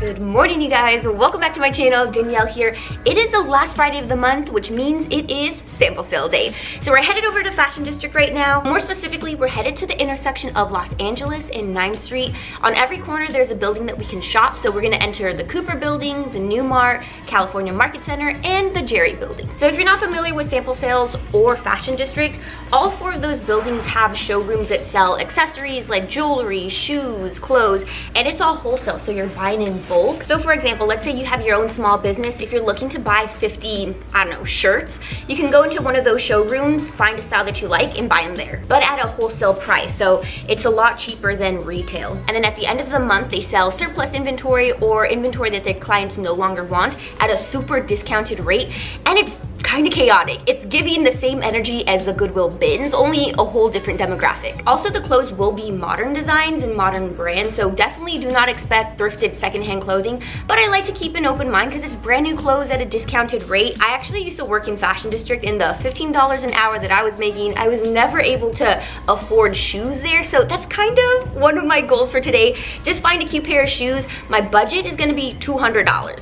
Good morning, you guys. Welcome back to my channel. Danielle here. It is the last Friday of the month, which means it is sample sale day. So we're headed over to Fashion District right now. More specifically, we're headed to the intersection of Los Angeles and 9th Street. On every corner, there's a building that we can shop. So we're gonna enter the Cooper Building, the new Mart, California Market Center, and the Gerry Building. So if you're not familiar with sample sales or Fashion District, all four of those buildings have showrooms that sell accessories like jewelry, shoes, clothes, and it's all wholesale, so you're buying in bulk. So for example, let's say you have your own small business. If you're looking to buy 50, I don't know, shirts, you can go into one of those showrooms, find a style that you like, and buy them there, but at a wholesale price. So it's a lot cheaper than retail. And then at the end of the month, they sell surplus inventory or inventory that their clients no longer want at a super discounted rate. And it's kind of chaotic. It's giving the same energy as the Goodwill bins, only a whole different demographic. Also, the clothes will be modern designs and modern brands, so definitely do not expect thrifted secondhand clothing, but I like to keep an open mind because it's brand new clothes at a discounted rate. I actually used to work in Fashion District, and the $15 an hour that I was making, I was never able to afford shoes there, so that's kind of one of my goals for today. Just find a cute pair of shoes. My budget is gonna be $200.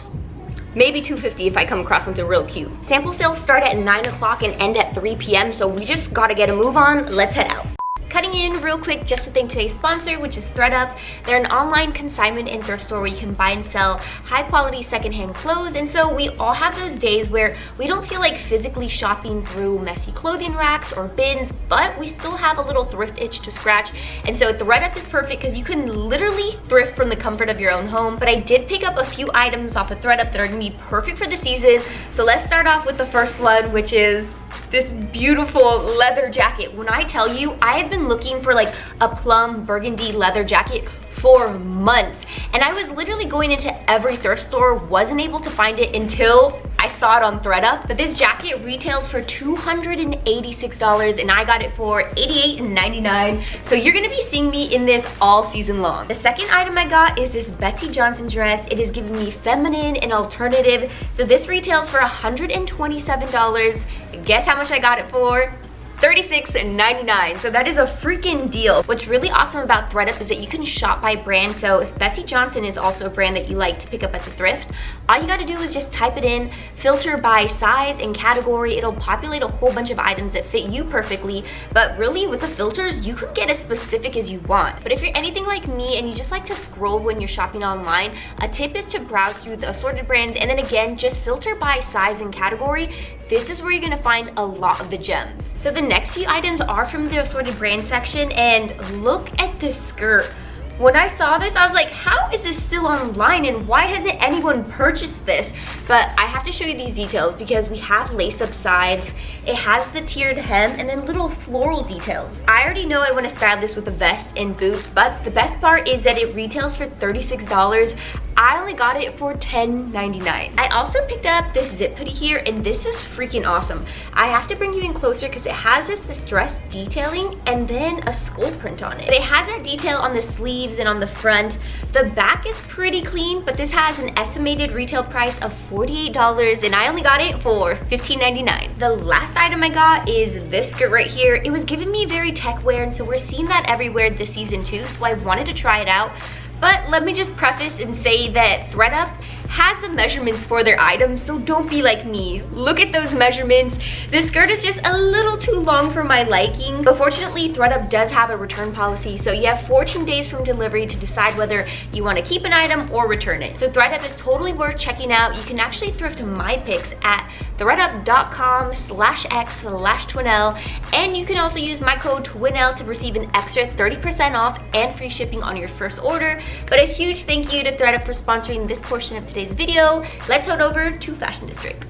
Maybe $250 if I come across something real cute. Sample sales start at 9 o'clock and end at 3 p.m. So we just gotta get a move on. Let's head out. Cutting in real quick just to thank today's sponsor, which is ThredUp. They're an online consignment and thrift store where you can buy and sell high quality secondhand clothes. And so we all have those days where we don't feel like physically shopping through messy clothing racks or bins, but we still have a little thrift itch to scratch. And so ThredUp is perfect because you can literally thrift from the comfort of your own home. But I did pick up a few items off of ThredUp that are gonna be perfect for the season. So let's start off with the first one, which is this beautiful leather jacket. When I tell you, I have been looking for like a plum burgundy leather jacket for months, and I was literally going into every thrift store, wasn't able to find it until I saw it on ThredUp. But this jacket retails for $286 and I got it for $88.99. So you're gonna be seeing me in this all season long. The second item I got is this Betsy Johnson dress. It is giving me feminine and alternative. So this retails for $127. Guess how much I got it for? $36.99. So that is a freaking deal. What's really awesome about ThredUp is that you can shop by brand. So if Betsy Johnson is also a brand that you like to pick up at the thrift, all you gotta do is just type it in, filter by size and category. It'll populate a whole bunch of items that fit you perfectly. But really with the filters, you can get as specific as you want. But if you're anything like me and you just like to scroll when you're shopping online, a tip is to browse through the assorted brands and then again, just filter by size and category. This is where you're gonna find a lot of the gems. So the next few items are from the assorted brand section, and look at this skirt. When I saw this, I was like, how is this still online and why hasn't anyone purchased this? But I have to show you these details because we have lace-up sides. It has the tiered hem and then little floral details. I already know I want to style this with a vest and boots, but the best part is that it retails for $36. I only got it for $10.99. I also picked up this zip hoodie here, and this is freaking awesome. I have to bring you in closer because it has this distressed detailing and then a skull print on it. But it has that detail on the sleeves and on the front. The back is pretty clean, but this has an estimated retail price of $48 and I only got it for $15.99. The last item I got is this skirt right here. It was giving me very tech wear, and so we're seeing that everywhere this season too, so I wanted to try it out. But let me just preface and say that ThredUp has the measurements for their items, so don't be like me. Look at those measurements. This skirt is just a little too long for my liking. But fortunately, ThredUp does have a return policy, so you have 14 days from delivery to decide whether you want to keep an item or return it. So ThredUp is totally worth checking out. You can actually thrift my picks at thredup.com/x/Twinelle, and you can also use my code Twinelle to receive an extra 30% off and free shipping on your first order. But a huge thank you to ThredUp for sponsoring this portion of today's video. Let's head over to Fashion District.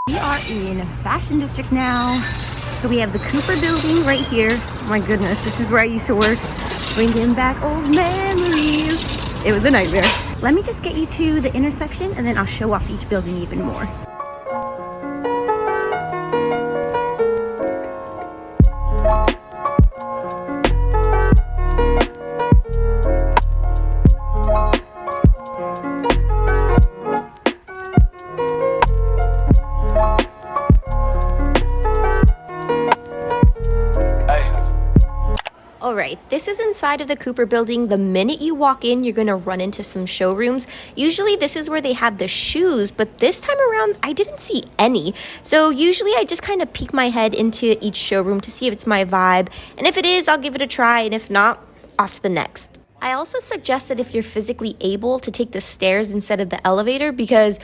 We are in Fashion District now. So we have the Cooper Building right here. Oh my goodness, this is where I used to work. Bringing back old memories. It was a nightmare. Let me just get you to the intersection and then I'll show off each building even more. Alright, this is is inside of the Cooper building. The minute you walk in, you're gonna run into some showrooms. Usually this is where they have the shoes, but this time around, I didn't see any. So usually I just kind of peek my head into each showroom to see if it's my vibe. And if it is, I'll give it a try. And if not, off to the next. I also suggest that if you're physically able to take the stairs instead of the elevator, because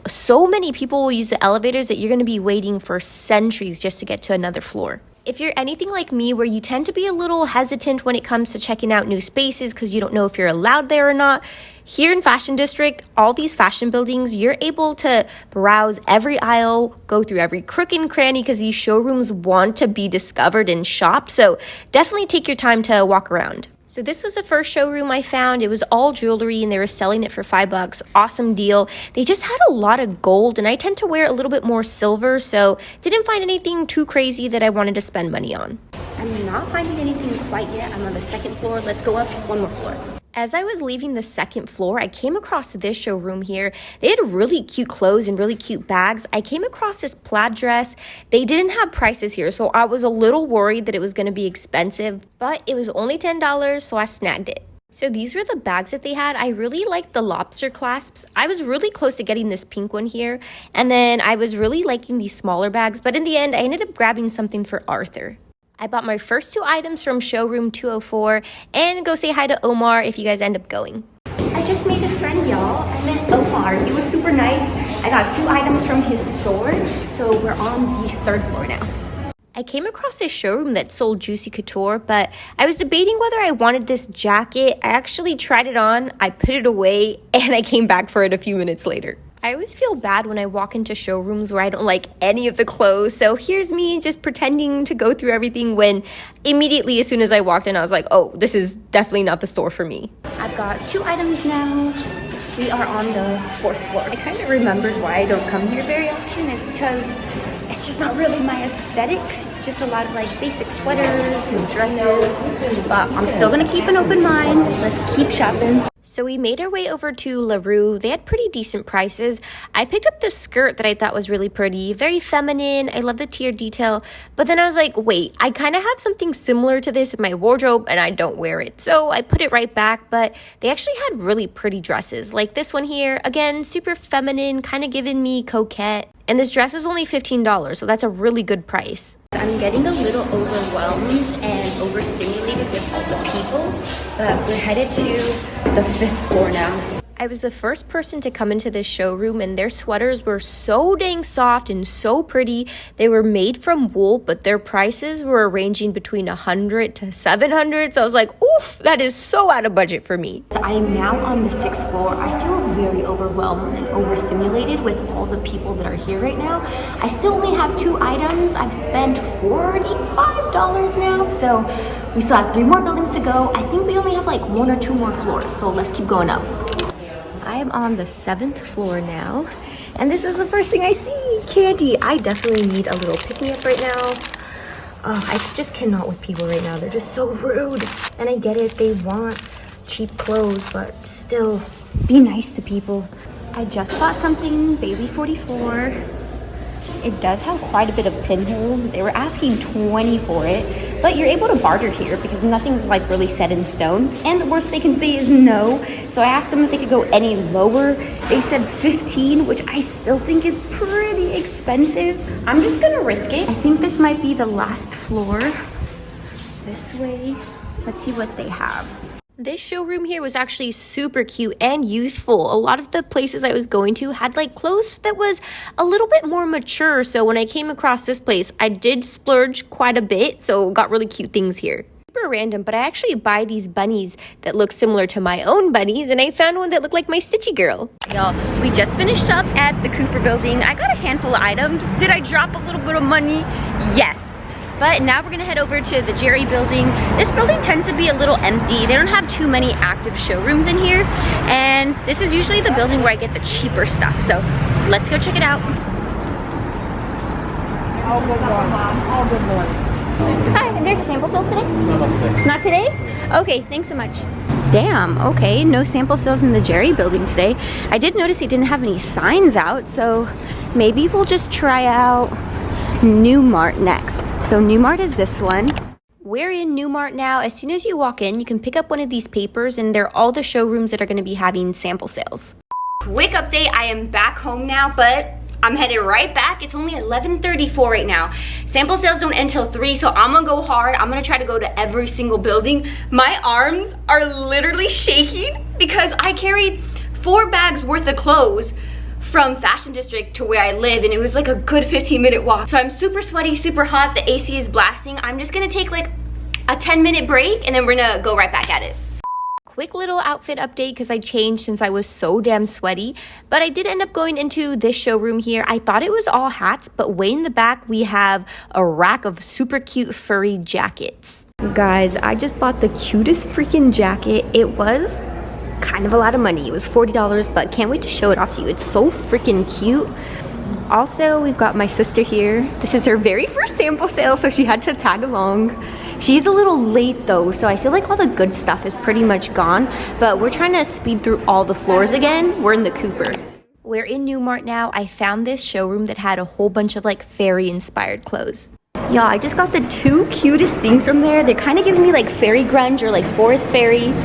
so many people will use the elevators that you're going to be waiting for centuries just to get to another floor. If you're anything like me, where you tend to be a little hesitant when it comes to checking out new spaces because you don't know if you're allowed there or not, here in Fashion District, all these fashion buildings, you're able to browse every aisle, go through every crook and cranny because these showrooms want to be discovered and shopped. So definitely take your time to walk around. So this was the first showroom I found. It was all jewelry and they were selling it for $5. Awesome deal. They just had a lot of gold and I tend to wear a little bit more silver, so didn't find anything too crazy that I wanted to spend money on. I'm not finding anything quite yet. I'm on the second floor. Let's go up one more floor. As I was leaving the second floor, I came across this showroom here. They had really cute clothes and really cute bags. I came across this plaid dress. They didn't have prices here, so I was a little worried that it was going to be expensive, but it was only $10, so I snagged it. So these were the bags that they had. I really liked the lobster clasps. I was really close to getting this pink one here, and then I was really liking these smaller bags, but in the end, I ended up grabbing something for Arthur. I bought my first 2 items from showroom 204, and go say hi to Omar if you guys end up going. I just made a friend, y'all. I met Omar. He was super nice. I got 2 items from his store, so we're on the 3rd floor now. I came across this showroom that sold Juicy Couture, but I was debating whether I wanted this jacket. I actually tried it on, I put it away, and I came back for it a few minutes later. I always feel bad when I walk into showrooms where I don't like any of the clothes, so here's me just pretending to go through everything when immediately as soon as I walked in, I was like, oh, this is definitely not the store for me. I've got 2 items now. We are on the 4th floor. I kind of remembered why I don't come here very often. It's because it's just not really my aesthetic. It's just a lot of like basic sweaters and dresses, but I'm still gonna keep an open mind. Let's keep shopping. So we made our way over to LaRue. They had pretty decent prices. I picked up this skirt that I thought was really pretty, very feminine. I love the tier detail. But then I was like, wait, I kind of have something similar to this in my wardrobe and I don't wear it. So I put it right back, but they actually had really pretty dresses. Like this one here, again, super feminine, kind of giving me coquette. And this dress was only $15, so that's a really good price. I'm getting a little overwhelmed and overstimulated with all the people, but we're headed to the 5th floor now. I was the first person to come into this showroom and their sweaters were so dang soft and so pretty. They were made from wool, but their prices were ranging between $100 to $700. So I was like, oof, that is so out of budget for me. So I am now on the 6th floor. I feel very overwhelmed and overstimulated with all the people that are here right now. I still only have 2 items. I've spent $45 now. So we still have 3 more buildings to go. I think we only have like 1 or 2 more floors. So let's keep going up. I am on the 7th floor now, and this is the first thing I see, candy. I definitely need a little pick-me-up right now. I just cannot with people right now. They're just so rude. And I get it, they want cheap clothes, but still, be nice to people. I just bought something, Bailey 44. It does have quite a bit of pinholes. They were asking $20 for it, but you're able to barter here because nothing's like really set in stone. And the worst they can say is no. So I asked them if they could go any lower. They said $15, which I still think is pretty expensive. I'm just gonna risk it. I think this might be the last floor. This way. Let's see what they have. This showroom here was actually super cute and youthful. A lot of the places I was going to had like clothes that was a little bit more mature. So when I came across this place, I did splurge quite a bit. So got really cute things here. Super random, but I actually buy these bunnies that look similar to my own bunnies, and I found one that looked like my Stitchy girl. Y'all, we just finished up at the Cooper building. I got a handful of items. Did I drop a little bit of money? Yes. But now we're gonna head over to the Gerry Building. This building tends to be a little empty. They don't have too many active showrooms in here. And this is usually the building where I get the cheaper stuff. So let's go check it out. All good morning. All good morning. Hi, and there's sample sales today? Not today? Okay, thanks so much. Damn, okay, no sample sales in the Gerry Building today. I did notice they didn't have any signs out, so maybe we'll just try out New Mart next. So New Mart is this one. We're in Mart now. As soon as you walk in, you can pick up one of these papers and they're all the showrooms that are going to be having sample sales. Quick update, I am back home now, but I'm headed right back. It's only 11:34 right now. Sample sales don't end till 3, so I'm gonna go hard. I'm gonna try to go to every single building. My arms are literally shaking because I carried 4 bags worth of clothes from Fashion District to where I live, and it was like a good 15-minute walk. So I'm super sweaty, super hot. The AC is blasting. I'm just gonna take like a 10-minute break and then we're gonna go right back at it. Quick little outfit update because I changed since I was so damn sweaty, but I did end up going into this showroom here. I thought it was all hats, but way in the back we have a rack of super cute furry jackets. Guys, I just bought the cutest freaking jacket. It was kind of a lot of money. It was $40, but can't wait to show it off to you. It's so freaking cute. Also, we've got my sister here. This is her very first sample sale, so she had to tag along. She's a little late though, so I feel like all the good stuff is pretty much gone, but we're trying to speed through all the floors again. We're in the Cooper. We're in Mart now. I found this showroom that had a whole bunch of like fairy inspired clothes. Yeah, I just got the 2 cutest things from there. They're kind of giving me like fairy grunge or like forest fairies.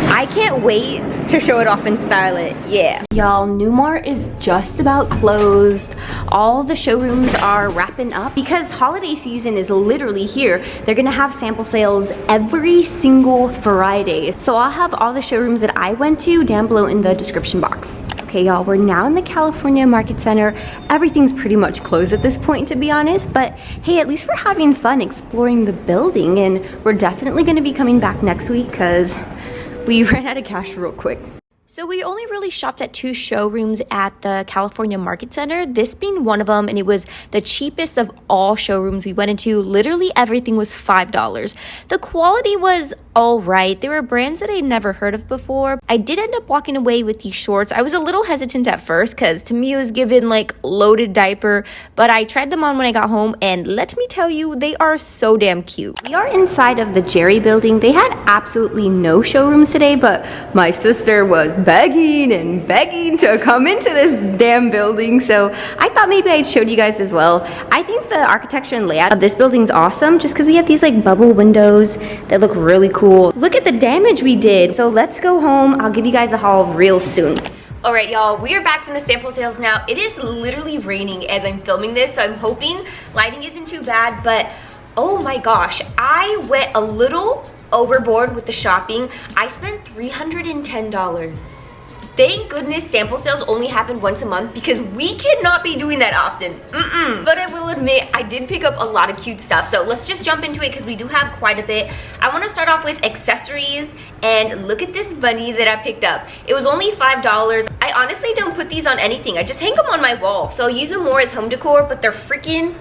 I can't wait to show it off and style it. Yeah. Y'all, Mart is just about closed. All the showrooms are wrapping up because holiday season is literally here. They're gonna have sample sales every single Friday. So I'll have all the showrooms that I went to down below in the description box. Okay, y'all, we're now in the California Market Center. Everything's pretty much closed at this point, to be honest, but hey, at least we're having fun exploring the building, and we're definitely gonna be coming back next week because we ran out of cash real quick. So we only really shopped at 2 showrooms at the California Market Center, this being one of them, and it was the cheapest of all showrooms we went into. Literally everything was $5. The quality was all right. There were brands that I'd never heard of before. I did end up walking away with these shorts. I was a little hesitant at first because to me it was given like loaded diaper, but I tried them on when I got home, and let me tell you, they are so damn cute. We are inside of the Gerry Building. They had absolutely no showrooms today, but my sister was begging and begging to come into this damn building, so I thought maybe I'd show you guys as well. I think the architecture and layout of this building's awesome just because we have these like bubble windows that look really cool. Look at the damage we did. So let's go home. I'll give you guys a haul real soon. All right, y'all, we are back from the sample sales now. It is literally raining as I'm filming this, so I'm hoping lighting isn't too bad, but oh my gosh, I went a little overboard with the shopping. I spent $310. Thank goodness sample sales only happen once a month because we cannot be doing that often. But I will admit, I did pick up a lot of cute stuff. So let's just jump into it because we do have quite a bit. I want to start off with accessories, and look at this bunny that I picked up. It was only $5. I honestly don't put these on anything. I just hang them on my wall. So I'll use them more as home decor, but they're freaking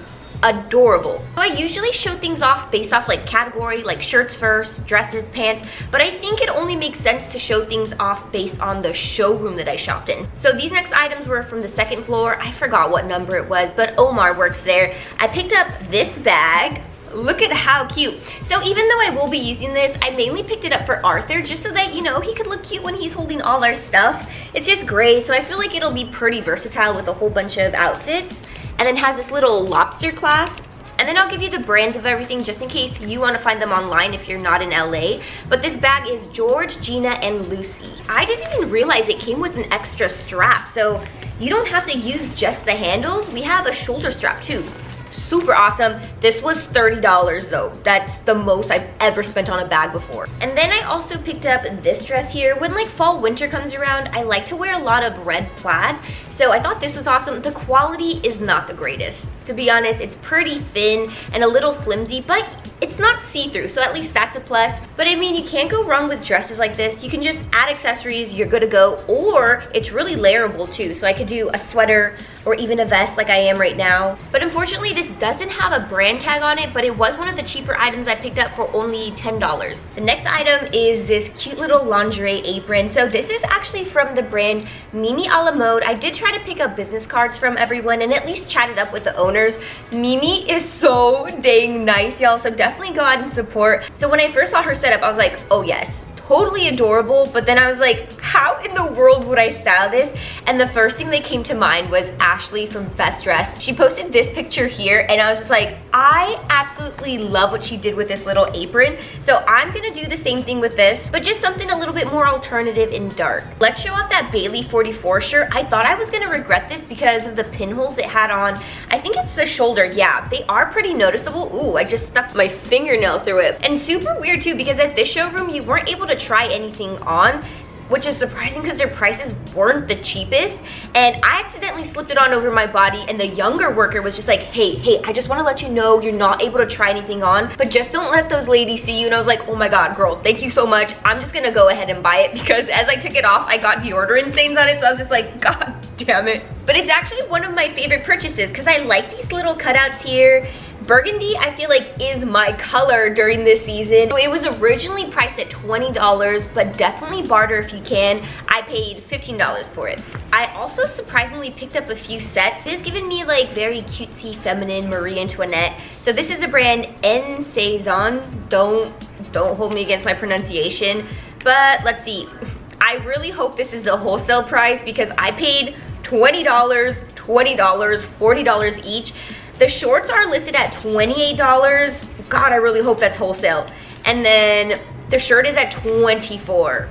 adorable. So I usually show things off based off like category, like shirts first, dresses, pants, but I think it only makes sense to show things off based on the showroom that I shopped in. So these next items were from the 2nd floor. I forgot what number it was, but Omar works there. I picked up this bag. Look at how cute. So even though I will be using this, I mainly picked it up for Arthur just so that, you know, he could look cute when he's holding all our stuff. It's just gray, so I feel like it'll be pretty versatile with a whole bunch of outfits. And then has this little lobster clasp. And then I'll give you the brands of everything just in case you want to find them online if you're not in LA. But this bag is George, Gina, and Lucy. I didn't even realize it came with an extra strap, so you don't have to use just the handles. We have a shoulder strap too. Super awesome. This was $30 though. That's the most I've ever spent on a bag before. And then I also picked up this dress here. When like fall, winter comes around, I like to wear a lot of red plaid. So I thought this was awesome. The quality is not the greatest. To be honest, it's pretty thin and a little flimsy, but it's not see-through, so at least that's a plus. But I mean, you can't go wrong with dresses like this. You can just add accessories, you're good to go, or it's really layerable too. So I could do a sweater or even a vest like I am right now. But unfortunately, this doesn't have a brand tag on it, but it was one of the cheaper items I picked up for only $10. The next item is this cute little lingerie apron. So this is actually from the brand Mimi a la Mode. I did try to pick up business cards from everyone and at least chat it up with the owners. Mimi is so dang nice, y'all, so definitely go out and support. So when I first saw her setup, I was like, oh yes, totally adorable. But then I was like, how in the world would I style this? And the first thing that came to mind was Ashley from Best Dress. She posted this picture here and I was just like, I absolutely love what she did with this little apron. So I'm gonna do the same thing with this, but just something a little bit more alternative and dark. Let's show off that Bailey 44 shirt. I thought I was gonna regret this because of the pinholes it had on. I think it's the shoulder. Yeah, they are pretty noticeable. Ooh, I just stuck my fingernail through it. And super weird too, because at this showroom, you weren't able to try anything on, which is surprising because their prices weren't the cheapest. And I accidentally slipped it on over my body and the younger worker was just like, hey, I just wanna let you know you're not able to try anything on, but just don't let those ladies see you. And I was like, oh my God, girl, thank you so much. I'm just gonna go ahead and buy it because as I took it off, I got deodorant stains on it. So I was just like, God damn it. But it's actually one of my favorite purchases because I like these little cutouts here. Burgundy, I feel like, is my color during this season. So it was originally priced at $20, but definitely barter if you can. I paid $15 for it. I also surprisingly picked up a few sets. It has given me like very cutesy, feminine Marie Antoinette. So this is a brand En Saison. Don't hold me against my pronunciation, but let's see. I really hope this is a wholesale price because I paid $20, $40 each. The shorts are listed at $28. God, I really hope that's wholesale. And then the shirt is at $24.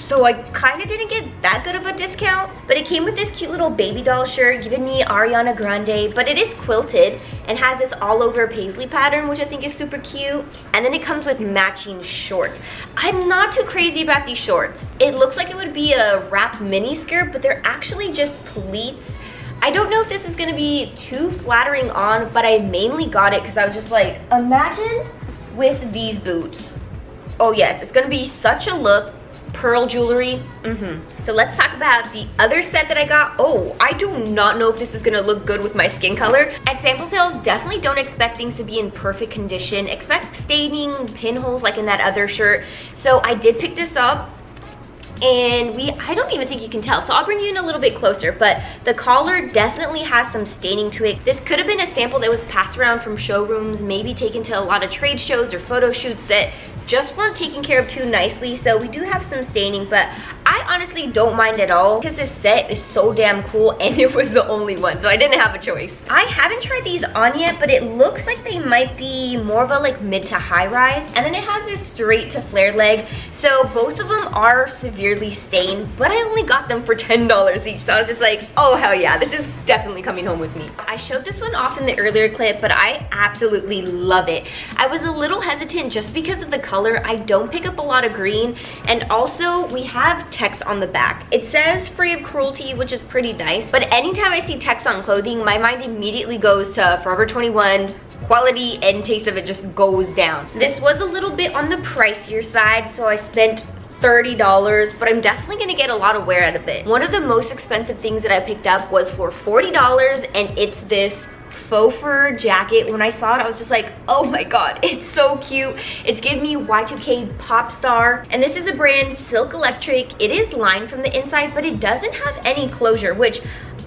So I kind of didn't get that good of a discount, but it came with this cute little baby doll shirt, giving me Ariana Grande, but it is quilted and has this all over paisley pattern, which I think is super cute. And then it comes with matching shorts. I'm not too crazy about these shorts. It looks like it would be a wrap mini skirt, but they're actually just pleats. I don't know if this is gonna be too flattering on, but I mainly got it because I was just like, imagine with these boots. Oh yes, it's gonna be such a look. Pearl jewelry. So let's talk about the other set that I got. Oh, I do not know if this is gonna look good with my skin color. At sample sales, definitely don't expect things to be in perfect condition. Expect staining, pinholes like in that other shirt. So I did pick this up. And I don't even think you can tell, so I'll bring you in a little bit closer, but the collar definitely has some staining to it. This could have been a sample that was passed around from showrooms, maybe taken to a lot of trade shows or photo shoots that just weren't taken care of too nicely, so we do have some staining, but I honestly don't mind at all because this set is so damn cool and it was the only one, so I didn't have a choice. I haven't tried these on yet, but it looks like they might be more of a like mid to high rise, and then it has this straight to flared leg, so both of them are severely stained, but I only got them for $10 each, so I was just like, oh hell yeah, this is definitely coming home with me. I showed this one off in the earlier clip, but I absolutely love it. I was a little hesitant just because of the color. I don't pick up a lot of green, and also we have text on the back. It says free of cruelty, which is pretty nice, but anytime I see text on clothing, my mind immediately goes to Forever 21. Quality and taste of it just goes down. This was a little bit on the pricier side, so I spent $30, but I'm definitely gonna get a lot of wear out of it. One of the most expensive things that I picked up was for $40, and it's this faux fur jacket. When I saw it, I was just like, oh my God, it's so cute. It's giving me Y2K pop star. And this is a brand, Silk Electric. It is lined from the inside, but it doesn't have any closure, which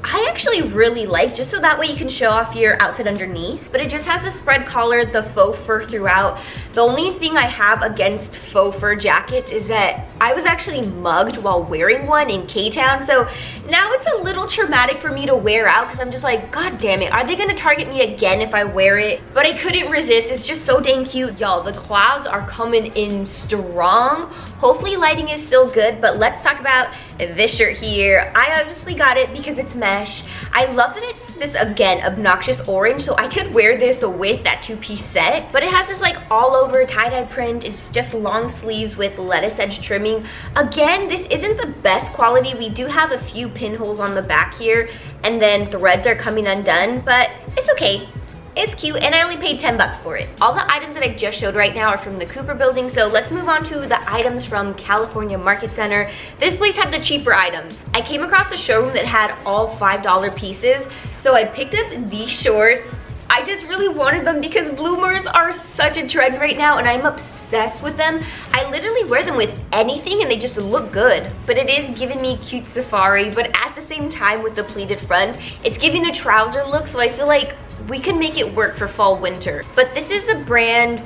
I actually really like, just so that way you can show off your outfit underneath. But it just has a spread collar, the faux fur throughout. The only thing I have against faux fur jackets is that I was actually mugged while wearing one in K-Town. So now it's a little traumatic for me to wear out because I'm just like, God damn it, are they gonna target me again if I wear it? But I couldn't resist, it's just so dang cute. Y'all, the clouds are coming in strong. Hopefully lighting is still good, but let's talk about this shirt here. I obviously got it because it's mesh. I love that it's this, again, obnoxious orange, so I could wear this with that two-piece set, but it has this like all over tie-dye print. It's just long sleeves with lettuce edge trimming. Again, this isn't the best quality. We do have a few pinholes on the back here, and then threads are coming undone, but it's okay. It's cute, and I only paid 10 bucks for it. All the items that I just showed right now are from the Cooper Building, so let's move on to the items from California Market Center. This place had the cheaper items. I came across a showroom that had all $5 pieces, so I picked up these shorts. I just really wanted them because bloomers are such a trend right now, and I'm obsessed with them. I literally wear them with anything and they just look good, but it is giving me cute safari, but at the same time with the pleated front, it's giving a trouser look, so I feel like we can make it work for fall winter. But this is a brand,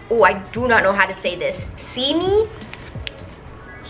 oh, I do not know how to say this, Simi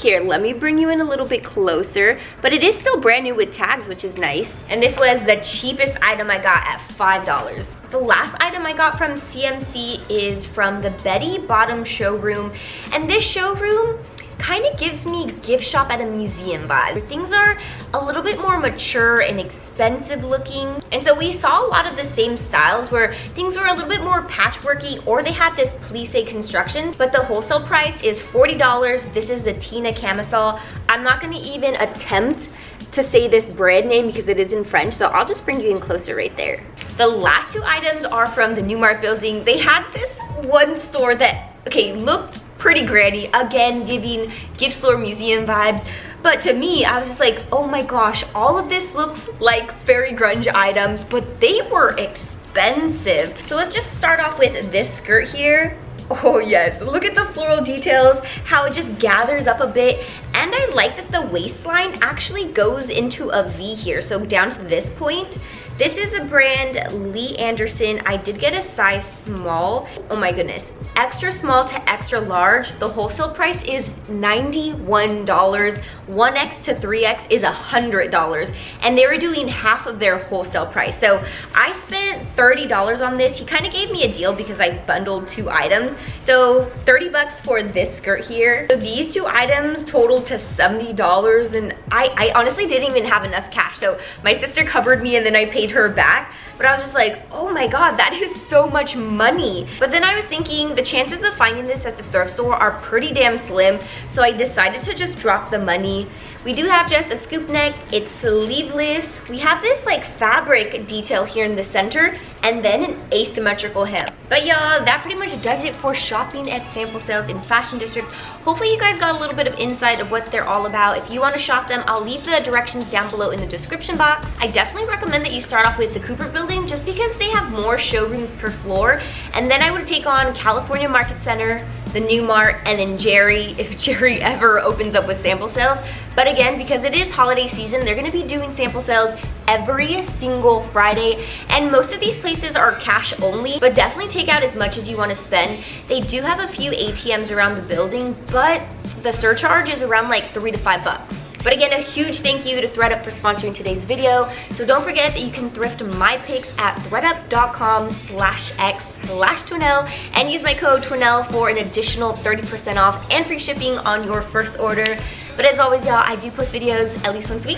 Here, let me bring you in a little bit closer, but it is still brand new with tags, which is nice. And this was the cheapest item I got at $5. The last item I got from CMC is from the Betty Bottom showroom. And this showroom kind of gives me gift shop at a museum vibe, where things are a little bit more mature and expensive looking. And so we saw a lot of the same styles where things were a little bit more patchworky, or they had this plissé construction, but the wholesale price is $40. This is the Tina camisole. I'm not going to even attempt to say this brand name because it is in French, so I'll just bring you in closer right there. The last two items are from the new Mart building. They had this one store that, okay, looked pretty granny, again giving gift store museum vibes, but to me I was just like, oh my gosh, all of this looks like fairy grunge items, but they were expensive. So let's just start off with this skirt here. Oh yes, look at the floral details, how it just gathers up a bit, and I like that the waistline actually goes into a V here, so down to this point. This is a brand, Lee Anderson. I did get a size small. Oh my goodness, extra small to extra large. The wholesale price is $91. 1X to 3X is $100, and they were doing half of their wholesale price. So I spent $30 on this. He kind of gave me a deal because I bundled two items. So 30 bucks for this skirt here. So these two items totaled to $70, and I honestly didn't even have enough cash. So my sister covered me and then I paid her back, but I was just like, oh my god, that is so much money. But then I was thinking the chances of finding this at the thrift store are pretty damn slim, so I decided to just drop the money. We do have just a scoop neck, it's sleeveless. We have this like fabric detail here in the center, and then an asymmetrical hem. But y'all, that pretty much does it for shopping at sample sales in Fashion District. Hopefully you guys got a little bit of insight of what they're all about. If you want to shop them, I'll leave the directions down below in the description box. I definitely recommend that you start off with the Cooper building just because they have more showrooms per floor, and then I would take on California Market Center, the new Mart, and then Gerry, if Gerry ever opens up with sample sales. But again, because it is holiday season, they're going to be doing sample sales every single Friday, and most of these places are cash only, but definitely take out as much as you want to spend. They do have a few ATMs around the building, but the surcharge is around like $3 to $5. But again, a huge thank you to ThredUp for sponsoring today's video. So don't forget that you can thrift my picks at thredup.com/x/Twinelle and use my code Twinelle for an additional 30% off and free shipping on your first order. But as always, y'all, I do post videos at least once a week.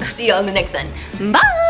I'll see y'all in the next one. Bye!